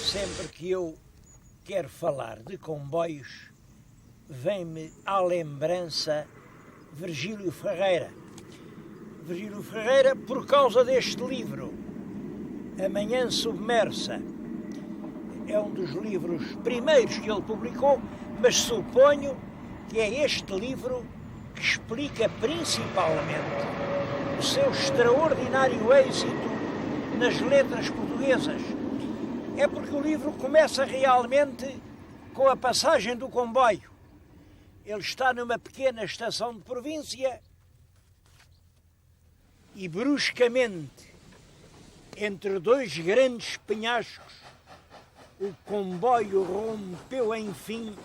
Sempre que eu quero falar de comboios, vem-me à lembrança Virgílio Ferreira. Virgílio Ferreira, por causa deste livro, A Manhã Submersa. É um dos livros primeiros que ele publicou, mas suponho que é este livro que explica principalmente o seu extraordinário êxito nas letras portuguesas. É porque o livro começa realmente com a passagem do comboio. Ele está numa pequena estação de província e bruscamente, entre dois grandes penhascos, o comboio rompeu enfim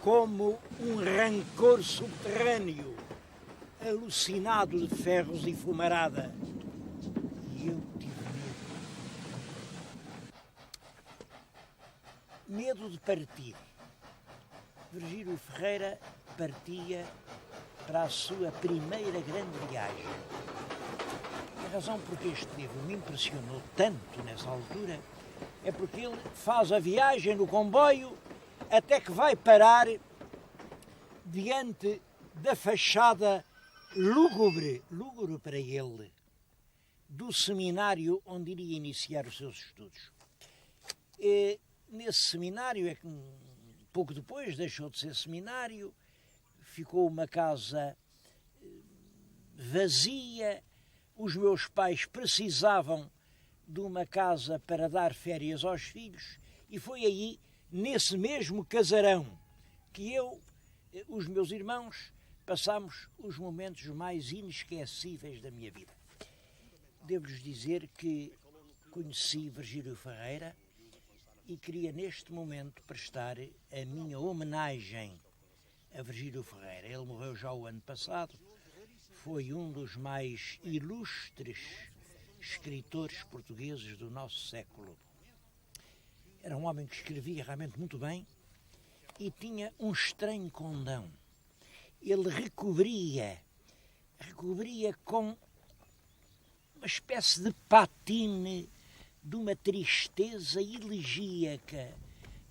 como um rancor subterrâneo, alucinado de ferros e fumarada. E eu tive medo de partir. Virgílio Ferreira partia para a sua primeira grande viagem. A razão por que este livro me impressionou tanto nessa altura é porque ele faz a viagem no comboio até que vai parar diante da fachada lúgubre para ele, do seminário onde iria iniciar os seus estudos. E nesse seminário, é que pouco depois deixou de ser seminário, ficou uma casa vazia, os meus pais precisavam de uma casa para dar férias aos filhos e foi aí, nesse mesmo casarão, que eu, os meus irmãos, passámos os momentos mais inesquecíveis da minha vida. Devo-lhes dizer que conheci Virgílio Ferreira e queria neste momento prestar a minha homenagem a Virgílio Ferreira. Ele morreu já o ano passado, foi um dos mais ilustres escritores portugueses do nosso século. Era um homem que escrevia realmente muito bem e tinha um estranho condão. Ele recobria com uma espécie de patine de uma tristeza elegíaca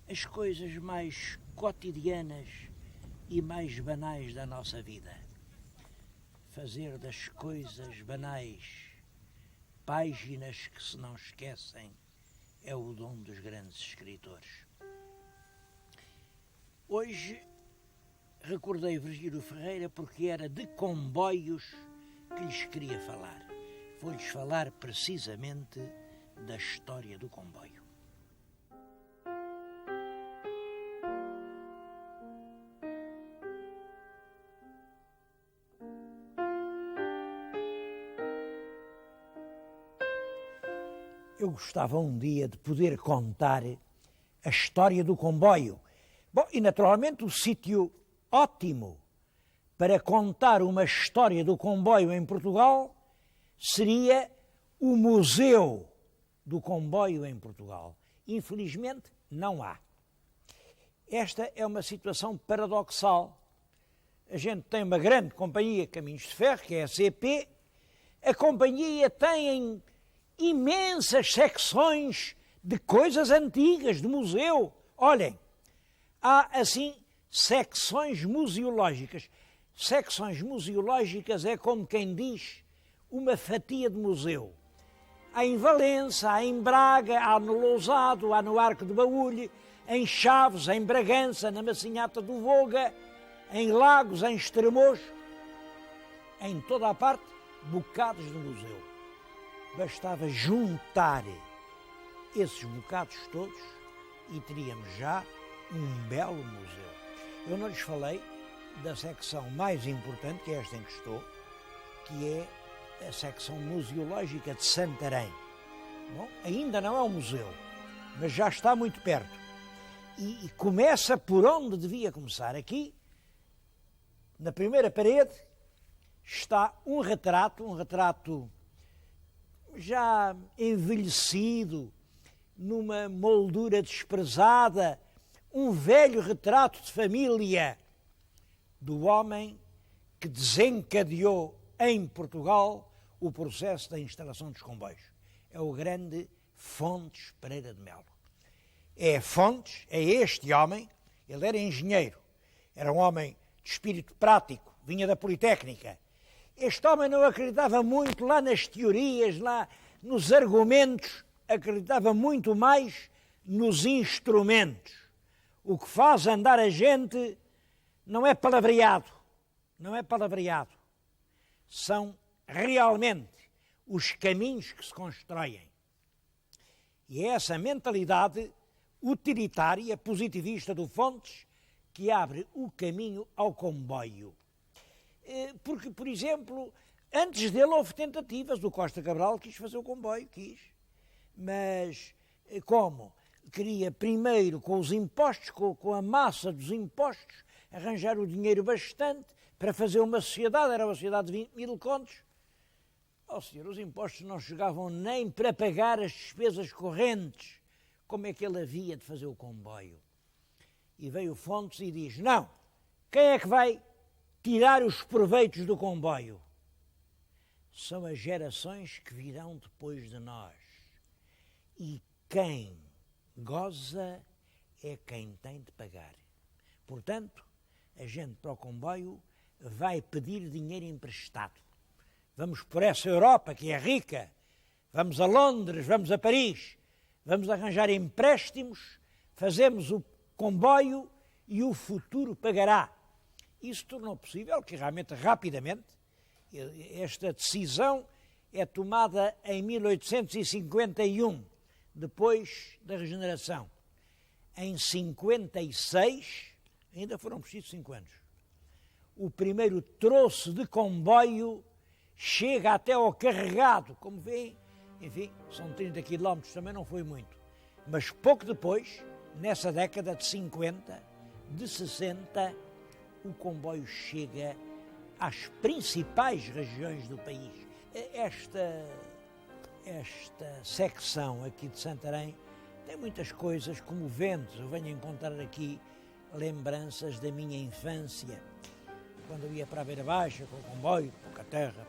as coisas mais cotidianas e mais banais da nossa vida. Fazer das coisas banais páginas que se não esquecem é o dom dos grandes escritores. Hoje recordei Virgílio Ferreira porque era de comboios que lhes queria falar. Vou-lhes falar precisamente da história do comboio. Eu gostava um dia de poder contar a história do comboio. Bom, e naturalmente o sítio ótimo para contar uma história do comboio em Portugal seria o Museu do Comboio em Portugal. Infelizmente, não há. Esta é uma situação paradoxal. A gente tem uma grande companhia de caminhos de ferro, que é a CP. A companhia tem imensas secções de coisas antigas, de museu. Olhem, há assim secções museológicas. Secções museológicas é como quem diz uma fatia de museu. Há em Valença, há em Braga, há no Lousado, há no Arco de Baúlho, em Chaves, em Bragança, na Massinhata do Voga, em Lagos, em Estremoz, em toda a parte, bocados de museu. Bastava juntar esses bocados todos e teríamos já um belo museu. Eu não lhes falei da secção mais importante, que é esta em que estou, que é a secção museológica de Santarém. Bom, ainda não é um museu, mas já está muito perto. E começa por onde devia começar. Aqui, na primeira parede, está um retrato já envelhecido, numa moldura desprezada, um velho retrato de família do homem que desencadeou em Portugal o processo da instalação dos comboios. É o grande Fontes Pereira de Melo. é Fontes, é este homem. Ele era engenheiro, era um homem de espírito prático, vinha da Politécnica. Este homem não acreditava muito lá nas teorias, lá nos argumentos, acreditava muito mais nos instrumentos. O que faz andar a gente não é palavreado, não é palavreado. São realmente os caminhos que se constroem. E é essa mentalidade utilitária, positivista do Fontes, que abre o caminho ao comboio. Porque, por exemplo, antes dele houve tentativas, o Costa Cabral quis fazer o comboio, mas como? Queria primeiro, com os impostos, com a massa dos impostos, arranjar o dinheiro bastante para fazer uma sociedade, era uma sociedade de 20.000 contos. Senhor, os impostos não chegavam nem para pagar as despesas correntes. Como é que ele havia de fazer o comboio? E veio Fontes e diz, não, quem é que vai tirar os proveitos do comboio? São as gerações que virão depois de nós. E quem goza é quem tem de pagar. Portanto, a gente para o comboio vai pedir dinheiro emprestado. Vamos por essa Europa que é rica, vamos a Londres, vamos a Paris, vamos arranjar empréstimos, fazemos o comboio e o futuro pagará. Isso tornou possível que realmente rapidamente esta decisão é tomada em 1851, depois da regeneração. Em 56, ainda foram precisos 5 anos, o primeiro troço de comboio chega até ao Carregado, como vêem, enfim, são 30 quilómetros, também não foi muito. Mas pouco depois, nessa década de 50, de 60, o comboio chega às principais regiões do país. Esta secção aqui de Santarém tem muitas coisas comoventes. Eu venho encontrar aqui lembranças da minha infância, quando eu ia para a Beira Baixa com o comboio, pouca terra.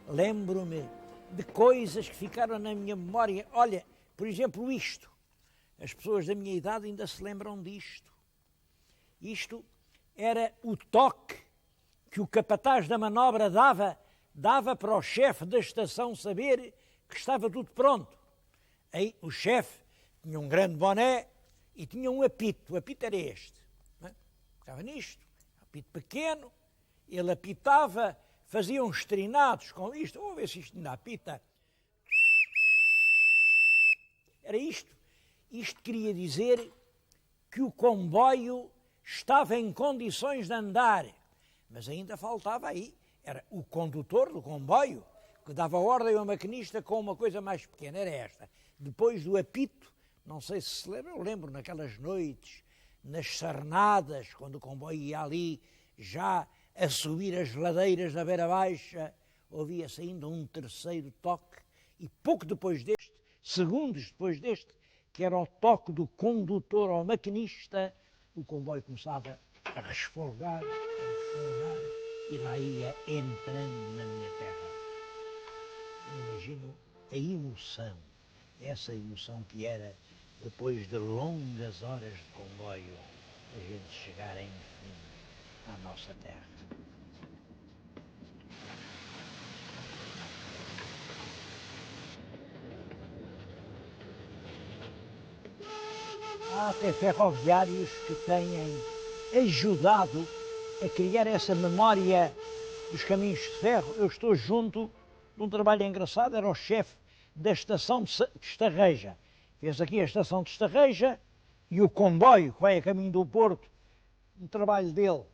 Lembro-me de coisas que ficaram na minha memória. Olha, por exemplo, isto. As pessoas da minha idade ainda se lembram disto. Isto era o toque que o capataz da manobra dava para o chefe da estação saber que estava tudo pronto. Aí o chefe tinha um grande boné e tinha um apito. O apito era este. Não é? Ficava nisto. Apito pequeno. Ele apitava, fazia uns trinados com isto. Vamos ver se isto ainda apita. Era isto. Isto queria dizer que o comboio estava em condições de andar. Mas ainda faltava aí. Era o condutor do comboio que dava ordem ao maquinista com uma coisa mais pequena. Era esta. Depois do apito, não sei se se lembra, eu lembro naquelas noites, nas sarnadas, quando o comboio ia ali já a subir as ladeiras da Beira Baixa, ouvia-se ainda um terceiro toque, e pouco depois deste, segundos depois deste, que era o toque do condutor ao maquinista, o comboio começava a resfolgar, e lá ia entrando na minha terra. Imagino a emoção, essa emoção que era, depois de longas horas de comboio, a gente chegar, enfim, à nossa terra. Há até ferroviários que têm ajudado a criar essa memória dos caminhos de ferro. Eu estou junto de um trabalho engraçado, era o chefe da estação de Estarreja. Fez aqui a estação de Estarreja e o comboio que vai a caminho do Porto, um trabalho dele.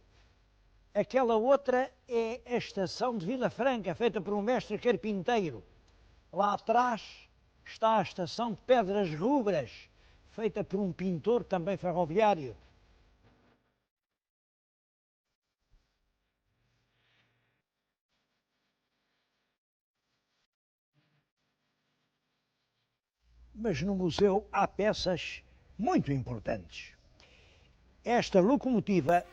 Aquela outra é a estação de Vila Franca, feita por um mestre carpinteiro. Lá atrás está a estação de Pedras Rubras, feita por um pintor também ferroviário. Mas no museu há peças muito importantes. Esta locomotiva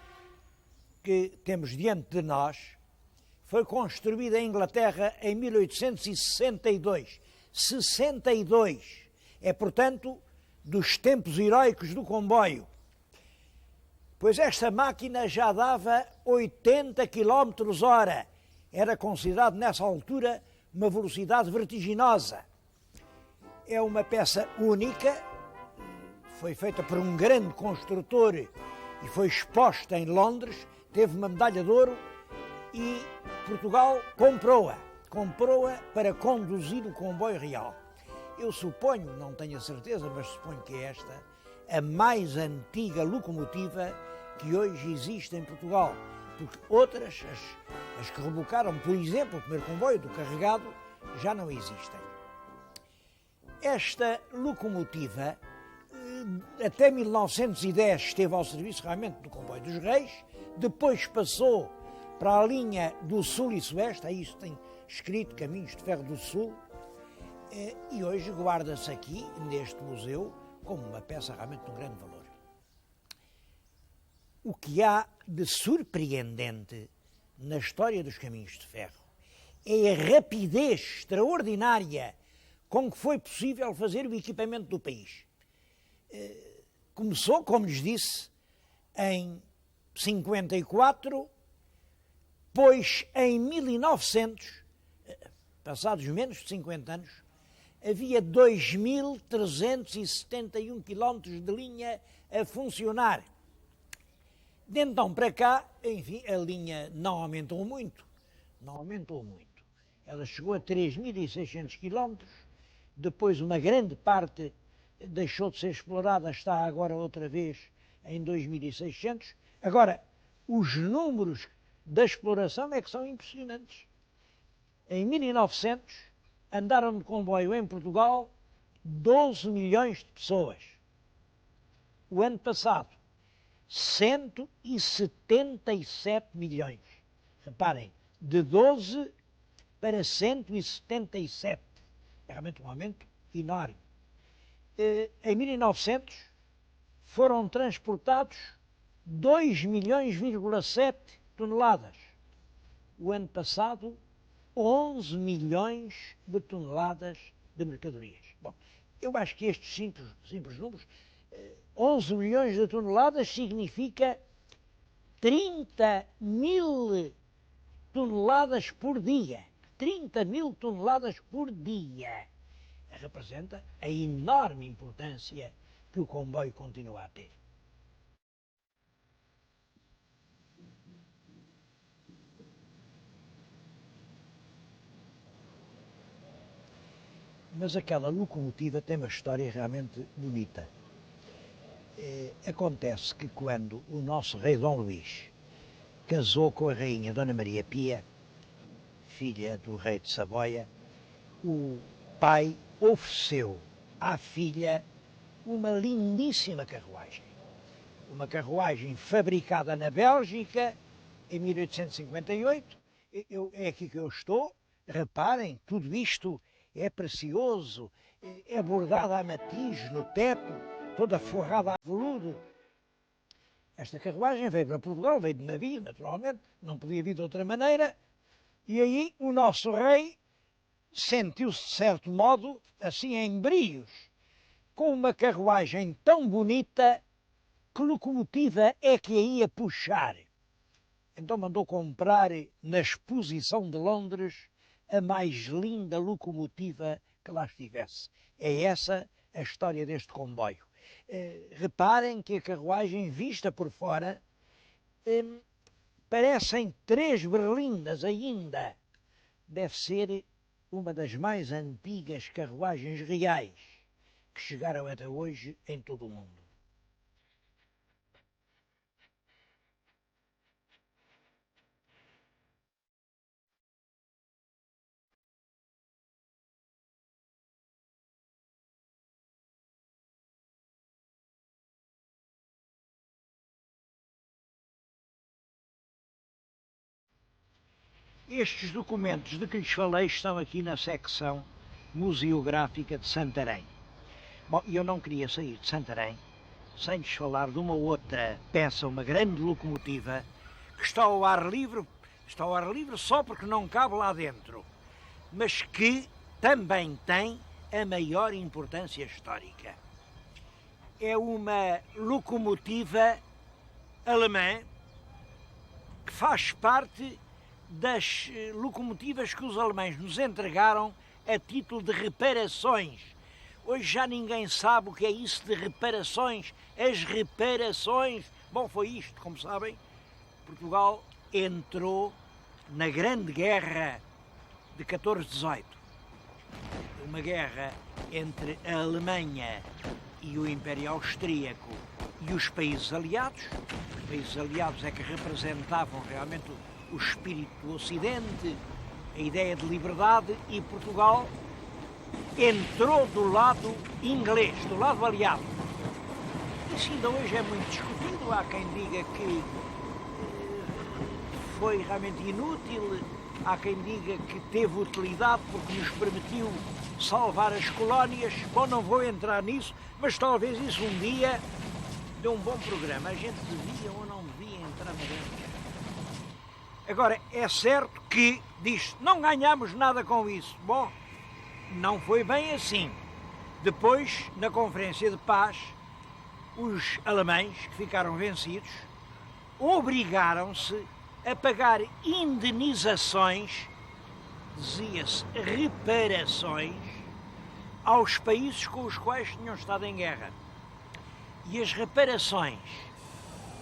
que temos diante de nós foi construída em Inglaterra em 1862. 62. É, portanto, dos tempos heroicos do comboio, pois esta máquina já dava 80 km hora. Era considerado nessa altura uma velocidade vertiginosa. É uma peça única, foi feita por um grande construtor e foi exposta em Londres, teve uma medalha de ouro e Portugal comprou-a para conduzir o comboio real. Eu suponho, não tenho a certeza, mas suponho que é esta a mais antiga locomotiva que hoje existe em Portugal, porque outras, as que rebocaram, por exemplo, o primeiro comboio do carregado, já não existem. Esta locomotiva, até 1910, esteve ao serviço realmente do comboio dos Reis, depois passou para a linha do Sul e Sueste, aí isso tem escrito Caminhos de Ferro do Sul, e hoje guarda-se aqui, neste museu, como uma peça realmente de um grande valor. O que há de surpreendente na história dos caminhos de ferro é a rapidez extraordinária com que foi possível fazer o equipamento do país. Começou, como lhes disse, em 54, pois em 1900, passados menos de 50 anos, havia 2.371 km de linha a funcionar. De então para cá, enfim, a linha não aumentou muito. Ela chegou a 3.600 km, depois uma grande parte deixou de ser explorada, está agora outra vez em 2.600. Agora, os números da exploração é que são impressionantes. Em 1900, andaram de comboio em Portugal 12 milhões de pessoas. O ano passado, 177 milhões. Reparem, de 12 para 177. É realmente um aumento enorme. Em 1900 foram transportados 2,7 toneladas. O ano passado, 11 milhões de toneladas de mercadorias. Bom, eu acho que estes simples números, 11 milhões de toneladas significa 30.000 toneladas por dia. 30.000 toneladas por dia. Representa a enorme importância que o comboio continua a ter. Mas aquela locomotiva tem uma história realmente bonita. Acontece que quando o nosso rei Dom Luís casou com a rainha Dona Maria Pia, filha do rei de Saboia, o pai ofereceu à filha uma lindíssima carruagem. Uma carruagem fabricada na Bélgica em 1858. É aqui que eu estou. Reparem, tudo isto é precioso, é bordada a matiz no teto, toda forrada a veludo. Esta carruagem veio para Portugal, veio de navio, naturalmente, não podia vir de outra maneira, e aí o nosso rei sentiu-se, de certo modo, assim em brios, com uma carruagem tão bonita, que locomotiva é que a ia puxar? Então mandou comprar na exposição de Londres a mais linda locomotiva que lá estivesse. É essa a história deste comboio. Reparem que a carruagem, vista por fora, parecem 3 berlindas ainda. Deve ser uma das mais antigas carruagens reais que chegaram até hoje em todo o mundo. Estes documentos de que lhes falei estão aqui na secção museográfica de Santarém. Bom, eu não queria sair de Santarém sem lhes falar de uma outra peça, uma grande locomotiva, que está ao ar livre só porque não cabe lá dentro, mas que também tem a maior importância histórica. é uma locomotiva alemã que faz parte das locomotivas que os alemães nos entregaram a título de reparações. Hoje já ninguém sabe o que é isso de reparações. As reparações... Bom, foi isto, como sabem, Portugal entrou na Grande Guerra de 14-18. Uma guerra entre a Alemanha e o Império Austríaco e os países aliados. Os países aliados é que representavam realmente o espírito do Ocidente, a ideia de liberdade, e Portugal entrou do lado inglês, do lado aliado. Isso ainda hoje é muito discutido. Há quem diga que foi realmente inútil, há quem diga que teve utilidade porque nos permitiu salvar as colónias. Bom, não vou entrar nisso, mas talvez isso um dia dê um bom programa. A gente devia ou não devia entrar na guerra. Agora, é certo que diz, não ganhamos nada com isso. Bom, não foi bem assim. Depois, na Conferência de Paz, os alemães, que ficaram vencidos, obrigaram-se a pagar indenizações, dizia-se reparações, aos países com os quais tinham estado em guerra. E as reparações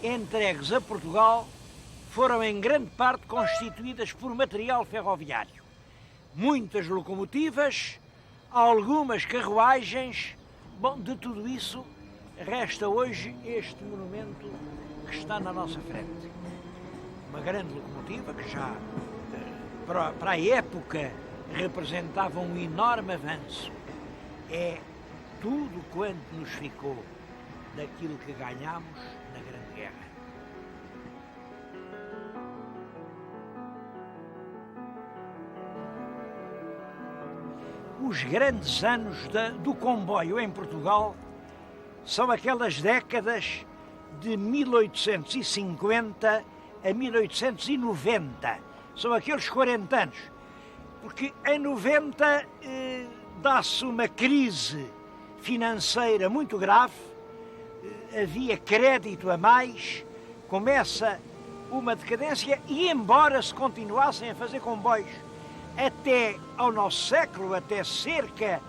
entregues a Portugal foram em grande parte constituídas por material ferroviário. Muitas locomotivas, algumas carruagens. Bom, de tudo isso resta hoje este monumento que está na nossa frente. Uma grande locomotiva que já, para a época, representava um enorme avanço. É tudo quanto nos ficou daquilo que ganhámos na Grande Guerra. Os grandes anos do comboio em Portugal são aquelas décadas de 1850 a 1890. São aqueles 40 anos. Porque em 90 dá-se uma crise financeira muito grave, havia crédito a mais, começa uma decadência, e embora se continuassem a fazer comboios até ao nosso século, até cerca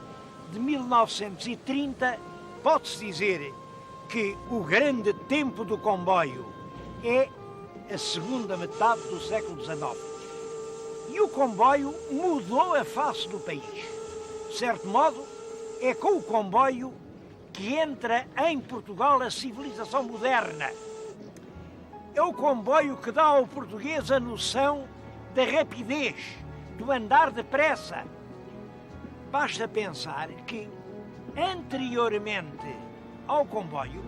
de 1930, pode-se dizer que o grande tempo do comboio é a segunda metade do século XIX. E o comboio mudou a face do país. De certo modo, é com o comboio que entra em Portugal a civilização moderna. É o comboio que dá ao português a noção da rapidez, do andar depressa. Basta pensar que, anteriormente ao comboio,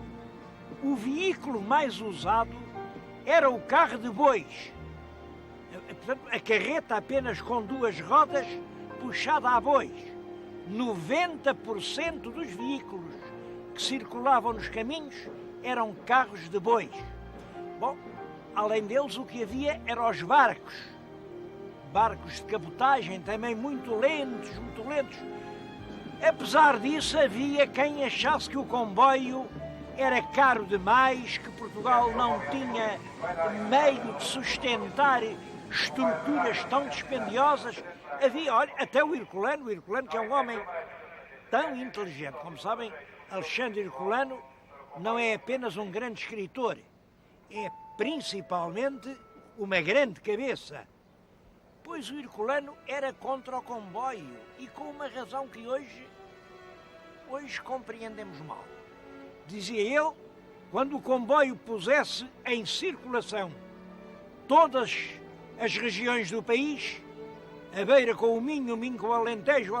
o veículo mais usado era o carro de bois. Portanto, a carreta apenas com duas rodas puxada a bois. 90% dos veículos que circulavam nos caminhos eram carros de bois. Bom, além deles, o que havia eram os barcos. Barcos de cabotagem, também muito lentos, muito lentos. Apesar disso, havia quem achasse que o comboio era caro demais, que Portugal não tinha meio de sustentar estruturas tão dispendiosas. Havia, olha, até o Herculano, que é um homem tão inteligente. Como sabem, Alexandre Herculano não é apenas um grande escritor, é principalmente uma grande cabeça. Pois o Herculano era contra o comboio, e com uma razão que hoje compreendemos mal. Dizia ele, quando o comboio pusesse em circulação todas as regiões do país, a Beira com o Minho com o Alentejo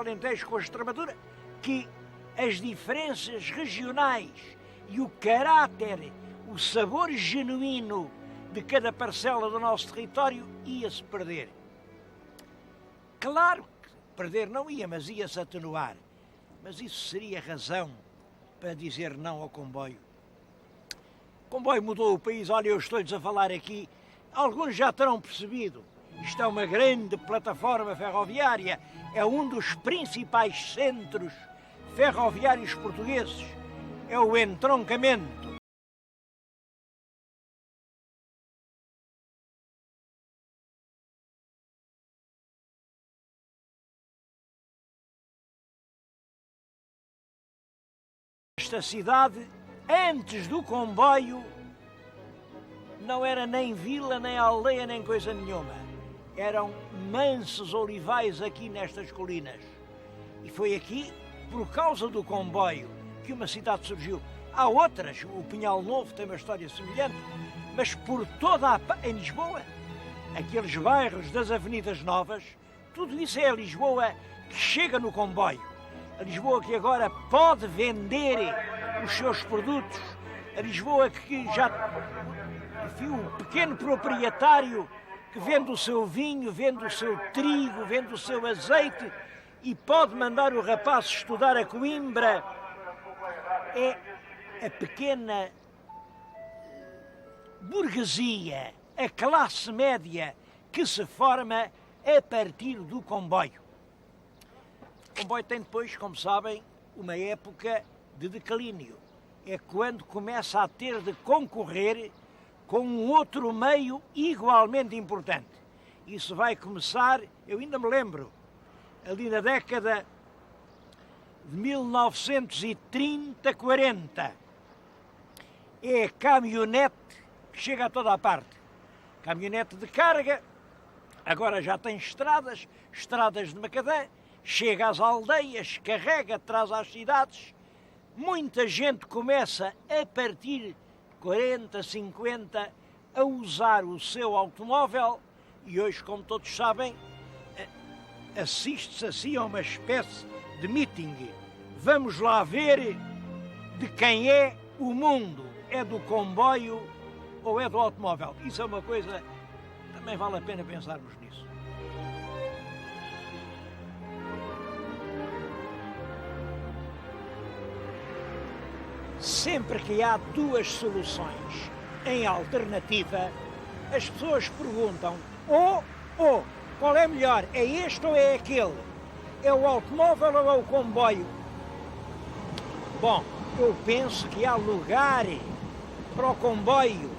com a Extremadura, que as diferenças regionais e o caráter, o sabor genuíno de cada parcela do nosso território ia-se perder. Claro que perder não ia, mas ia-se atenuar. Mas isso seria razão para dizer não ao comboio. O comboio mudou o país. Olha, eu estou-lhes a falar aqui, alguns já terão percebido. Isto é uma grande plataforma ferroviária, é um dos principais centros ferroviários portugueses. é o entroncamento. Esta cidade, antes do comboio, não era nem vila, nem aldeia, nem coisa nenhuma. Eram mansos olivais aqui nestas colinas. E foi aqui, por causa do comboio, que uma cidade surgiu. Há outras, o Pinhal Novo tem uma história semelhante, mas por toda em Lisboa, aqueles bairros das Avenidas Novas, tudo isso é a Lisboa que chega no comboio. A Lisboa que agora pode vender os seus produtos. A Lisboa que já... Enfim, o pequeno proprietário que vende o seu vinho, vende o seu trigo, vende o seu azeite e pode mandar o rapaz estudar a Coimbra. É a pequena burguesia, a classe média que se forma a partir do comboio. O comboio tem depois, como sabem, uma época de declínio. É quando começa a ter de concorrer com um outro meio igualmente importante. Isso vai começar, eu ainda me lembro, ali na década de 1930, 40. É a caminhonete que chega a toda a parte. Caminhonete de carga, agora já tem estradas de macadã, chega às aldeias, carrega, traz às cidades. Muita gente começa a partir 40, 50 a usar o seu automóvel e hoje, como todos sabem, assiste-se assim a uma espécie de meeting. Vamos lá ver de quem é o mundo. É do comboio ou é do automóvel? Isso é uma coisa, também vale a pena pensarmos nisso. Sempre que há duas soluções em alternativa, as pessoas perguntam qual é melhor? É este ou é aquele? É o automóvel ou é o comboio? Bom, eu penso que há lugar para o comboio,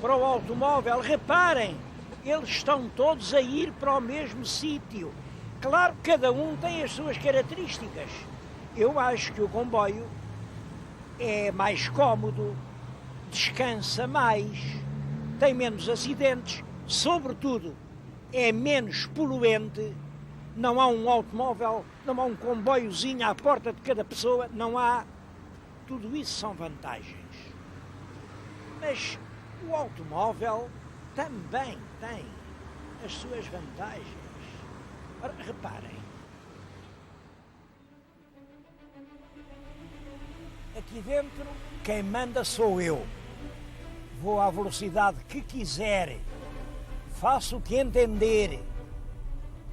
para o automóvel. Reparem, eles estão todos a ir para o mesmo sítio. Claro que cada um tem as suas características. Eu acho que o comboio é mais cómodo, descansa mais, tem menos acidentes, sobretudo é menos poluente, não há um automóvel, não há um comboiozinho à porta de cada pessoa, não há. Tudo isso são vantagens. Mas o automóvel também tem as suas vantagens. Ora, reparem, aqui dentro, quem manda sou eu. Vou à velocidade que quiser, faço o que entender,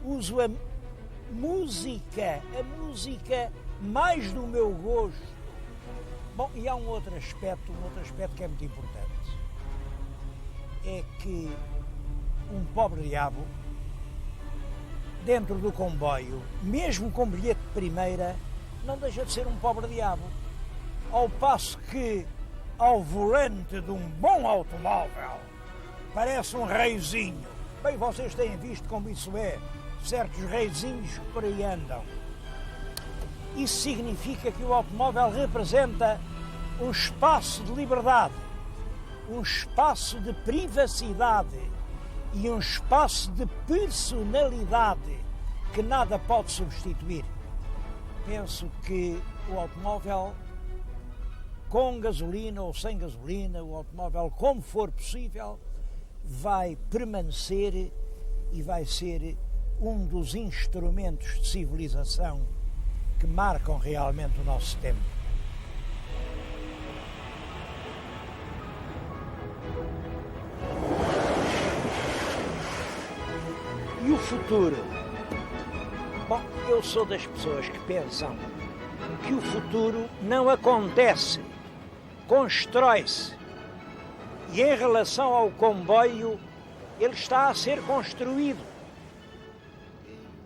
uso a música mais do meu gosto. Bom, e há um outro aspecto que é muito importante. É que um pobre diabo, dentro do comboio, mesmo com bilhete de primeira, não deixa de ser um pobre diabo. Ao passo que, ao volante de um bom automóvel, parece um reizinho. Bem, vocês têm visto como isso é, certos reizinhos que por aí andam. Isso significa que o automóvel representa um espaço de liberdade, um espaço de privacidade e um espaço de personalidade que nada pode substituir. Penso que o automóvel, com gasolina ou sem gasolina, o automóvel, como for possível, vai permanecer e vai ser um dos instrumentos de civilização que marcam realmente o nosso tempo. E o futuro? Bom, eu sou das pessoas que pensam que o futuro não acontece, constrói-se. E em relação ao comboio, ele está a ser construído.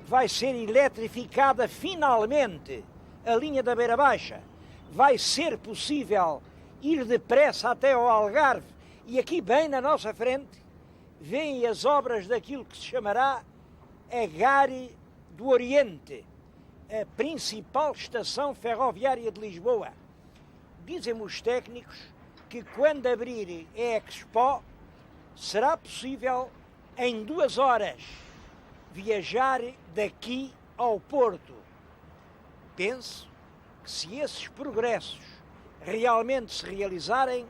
Vai ser eletrificada finalmente a linha da Beira Baixa. vai ser possível ir depressa até ao Algarve e aqui bem na nossa frente vêm as obras daquilo que se chamará a Gare do Oriente, a principal estação ferroviária de Lisboa. Dizem-me os técnicos que quando abrir a Expo será possível em 2 horas viajar daqui ao Porto. Penso que se esses progressos realmente se realizarem,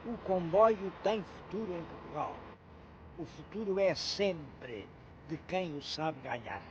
o comboio tem futuro em Portugal. O futuro é sempre de quem o sabe ganhar.